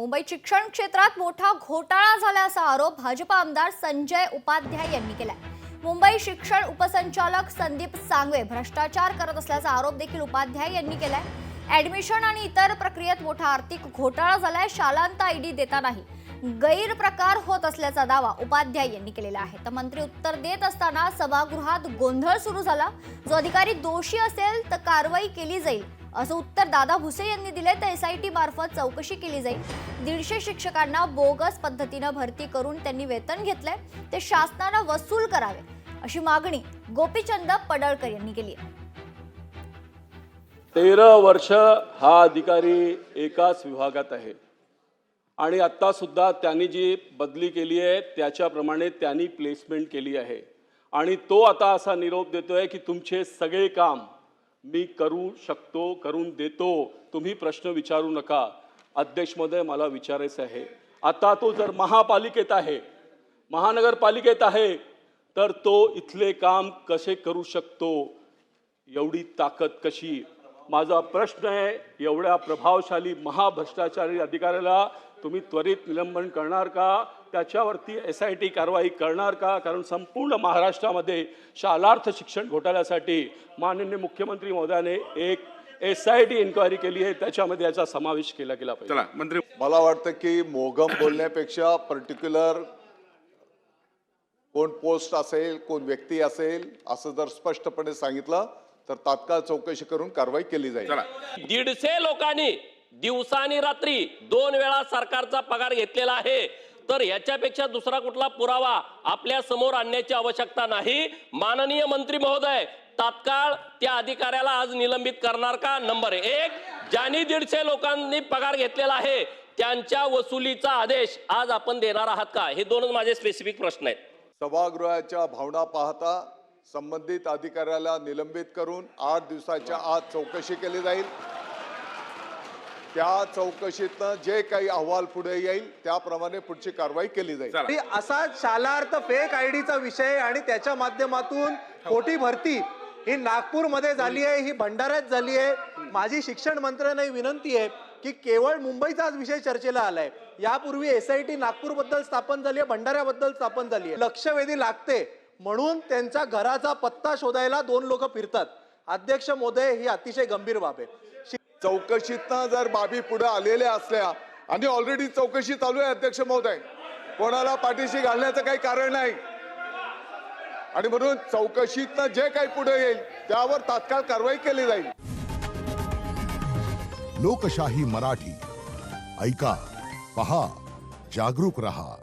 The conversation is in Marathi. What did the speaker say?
मुंबईत शिक्षण क्षेत्रात मोठा घोटाळा झाल्याचा आरोप भाजपा आमदार संजय उपाध्याय यांनी केलाय। मुंबई शिक्षण उपसंचालक संदीप सांगवे भ्रष्टाचार करत असल्याचा आरोप देखील उपाध्याय यांनी केलाय। ऍडमिशन आणि इतर प्रक्रियेत मोठा आर्थिक घोटाळा झालाय। शालांत आयडी देतानाही गैरप्रकार होत असल्याचा दावा उपाध्याय यांनी केलेला आहे। तर मंत्री उत्तर देत असताना सभागृहात गोंधळ सुरू झाला। जो अधिकारी दोषी असेल तर कारवाई केली जाईल असं उत्तर दादा भुसे यांनी दिले। तर एसआयटी मार्फत चौकशी केली जाईल। 150 शिक्षकांना बोगस पद्धतीने भरती करून त्यांनी वेतन घेतलंय, ते शासनाने वसूल करावे अशी मागणी गोपीचंद पडळकर यांनी केली आहे। 13 वर्ष हा अधिकारी एकाच विभागात आहे आणि आता सुद्धा त्यांनी जी बदली केली आहे त्याच्याप्रमाणे त्यांनी प्लेसमेंट केली आहे आणि तो आता असा निरोप देतोय की तुमचे सगळे काम मी करू शकतो, करून देतो, तुम्ही प्रश्न विचारू नका। अध्यक्ष महोदय, मला विचारायचं आहे, आता तो जर महापालिकेत आहे, महानगरपालिकेत आहे, तर तो इथले काम कसे करू शकतो? एवढी ताकद कशी? माझा प्रश्न आहे, एवढ्या प्रभावशाली महाभ्रष्टाचारी अधिकाऱ्याला तुम्ही त्वरित निलंबन करणार का? त्याच्यावरती एसआयटी कारवाई करणार का? कारण संपूर्ण महाराष्ट्रामध्ये शालार्थ शिक्षण घोटाळ्यासाठी माननीय मुख्यमंत्री महोदयाने एक एसआयटी इन्क्वायरी केली आहे, त्याच्यामध्ये याचा समावेश केला गेला पाहिजे। चला मंत्री, मला वाटतं की मोगम बोलण्यापेक्षा पर्टिक्युलर कोण पोस्ट असेल, कोण व्यक्ती असेल असं जर स्पष्टपणे सांगितलं तर तात्काळ चौकशी करून कारवाई केली जाईल। 150 लोकांनी दिवसानी रात्री 2 वेळा सरकारचा पगार घेतलेला आहे, तर याच्यापेक्षा दुसरा कुठला पुरावा आपल्या समोर आणण्याची आवश्यकता नाही। माननीय मंत्री महोदय, तात्काळ त्या अधिकाऱ्याला आज निलंबित करणार का? नंबर 1, ज्यांनी 150 लोकांनी पगार घेतलेला आहे त्यांच्या वसुलीचा आदेश आज आपण देणार आहात का? हे दोनच माझे स्पेसिफिक प्रश्न आहेत। सभागृहाच्या भावना पाहता संबंधित अधिकाऱ्याला निलंबित करून 8 दिवसाच्या आत चौकशी केली जाईल। त्या चौकशीतनं जे काही अहवाल पुढे येईल त्याप्रमाणे पुढची कारवाई केली जाईल। असा शालार्थ फेक आयडीचा विषय आणि त्याच्या माध्यमातून खोटी भरती ही नागपूरमध्ये झाली आहे, ही भंडाऱ्यात झाली आहे। माझी शिक्षण मंत्र्यांना विनंती आहे की केवळ मुंबईचाच विषय चर्चेला आलाय, यापूर्वी एसआयटी नागपूर बद्दल स्थापन झाली आहे, भंडाऱ्याबद्दल स्थापन झाली आहे। लक्षवेधी लागते म्हणून त्यांच्या घराचा पत्ता शोधायला 2 लोक फिरतात। अध्यक्ष महोदय, ही अतिशय गंभीर बाब आहे। चौकशीतनं जर बाबी पुढे आलेल्या असल्या आणि ऑलरेडी चौकशी चालू आहे अध्यक्ष महोदय, कोणाला पाठीशी घालण्याचं काही कारण नाही आणि म्हणून चौकशीतनं जे काही पुढे येईल त्यावर तात्काळ कारवाई केली जाईल। लोकशाही मराठी ऐका, पहा, जागरूक रहा।